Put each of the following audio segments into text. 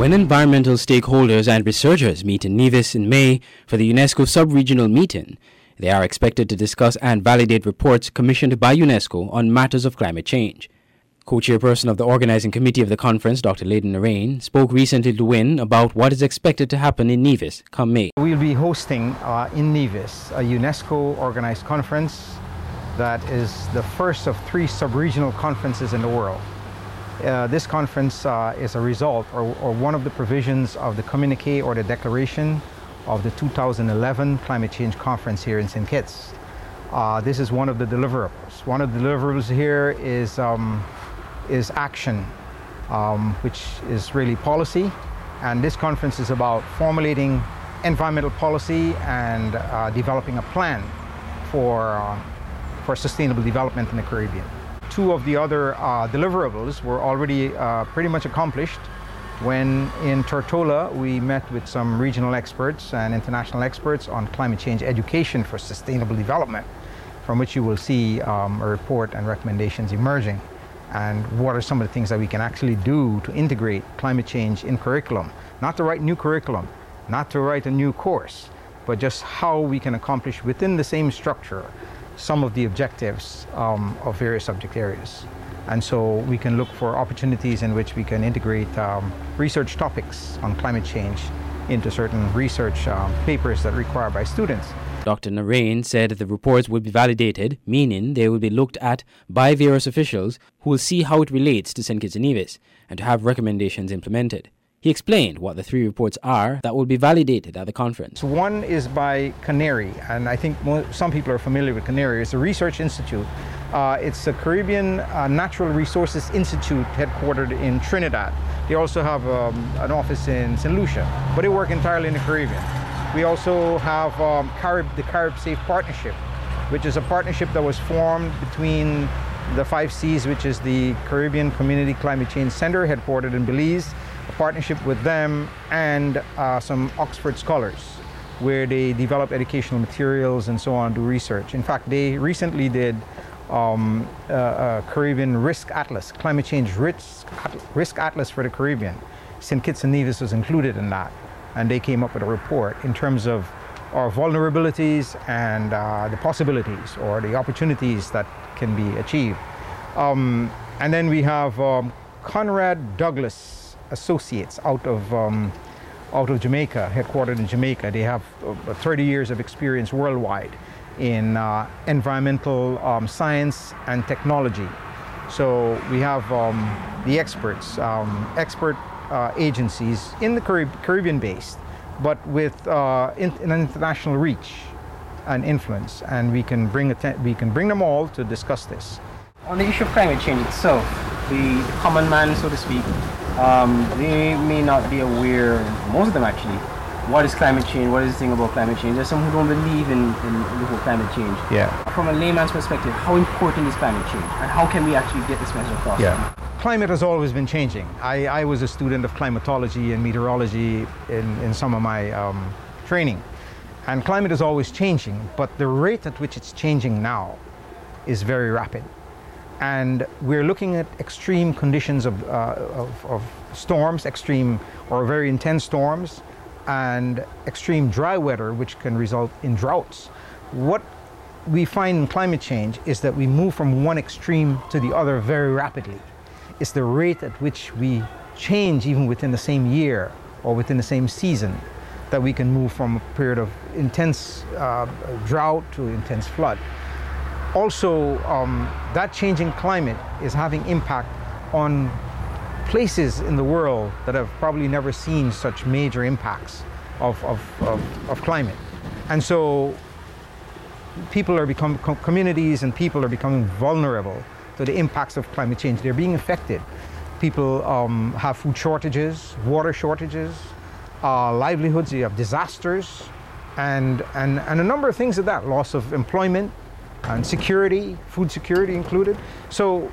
When environmental stakeholders and researchers meet in Nevis in May for the UNESCO sub-regional meeting, they are expected to discuss and validate reports commissioned by UNESCO on matters of climate change. Co-chairperson of the organizing committee of the conference, Dr. Leighton Narain, spoke recently to WIN about what is expected to happen in Nevis come May. We'll be hosting in Nevis a UNESCO organized conference that is the first of 3 sub-regional conferences in the world. This conference is a result or one of the provisions of the communique or the declaration of the 2011 Climate Change Conference here in St. Kitts. This is one of the deliverables. One of the deliverables here is action, which is really policy. And this conference is about formulating environmental policy and developing a plan for sustainable development in the Caribbean. 2 of the other deliverables were already pretty much accomplished when in Tortola we met with some regional experts and international experts on climate change education for sustainable development, from which you will see a report and recommendations emerging, and what are some of the things that we can actually do to integrate climate change in curriculum. Not to write new curriculum, not to write a new course, but just how we can accomplish within the same structure some of the objectives of various subject areas. And so we can look for opportunities in which we can integrate research topics on climate change into certain research papers that are required by students. Dr. Narain said the reports will be validated, meaning they will be looked at by various officials who will see how it relates to St. Kitts and Nevis and to have recommendations implemented. He explained what the 3 reports are that will be validated at the conference. One is by CANARI, and I think some people are familiar with CANARI. It's a research institute. It's a Caribbean Natural Resources Institute headquartered in Trinidad. They also have an office in St. Lucia, but they work entirely in the Caribbean. We also have the Carib Safe Partnership, which is a partnership that was formed between the 5 Cs, which is the Caribbean Community Climate Change Center, headquartered in Belize, a partnership with them and some Oxford scholars, where they develop educational materials and so on, do research. In fact, they recently did a Caribbean Risk Atlas, Climate Change Risk Atlas for the Caribbean. St. Kitts and Nevis was included in that, and they came up with a report in terms of our vulnerabilities and the possibilities or the opportunities that can be achieved. And then we have Conrad Douglas Associates out of Jamaica, headquartered in Jamaica. They have 30 years of experience worldwide in environmental science and technology. So we have the experts, expert agencies in the Caribbean-based, but with an international reach and influence, and we can bring them all to discuss this. On the issue of climate change itself, the common man, so to speak, they may not be aware, most of them actually, what is climate change, what is the thing about climate change. There's some who don't believe in the whole climate change. Yeah. From a layman's perspective, how important is climate change, and how can we actually get this message across? Yeah. Climate has always been changing. I was a student of climatology and meteorology in some of my training. And climate is always changing, but the rate at which it's changing now is very rapid. And we're looking at extreme conditions of storms, extreme or very intense storms, and extreme dry weather, which can result in droughts. What we find in climate change is that we move from one extreme to the other very rapidly. It's the rate at which we change even within the same year or within the same season that we can move from a period of intense drought to intense flood. Also, that changing climate is having impact on places in the world that have probably never seen such major impacts of climate. And so people are becoming, communities and people are becoming vulnerable to the impacts of climate change. They're being affected. People have food shortages, water shortages, livelihoods, you have disasters, and a number of things like that, loss of employment, and security, food security included. So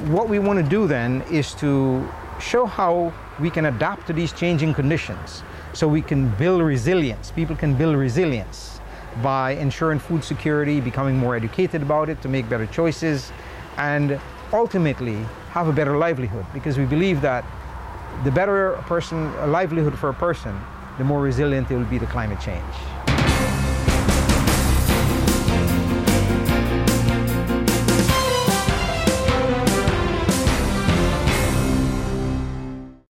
what we want to do then is to show how we can adapt to these changing conditions so we can build resilience. People can build resilience by ensuring food security, becoming more educated about it to make better choices, and ultimately have a better livelihood, because we believe that the better a livelihood for a person, the more resilient it will be to climate change.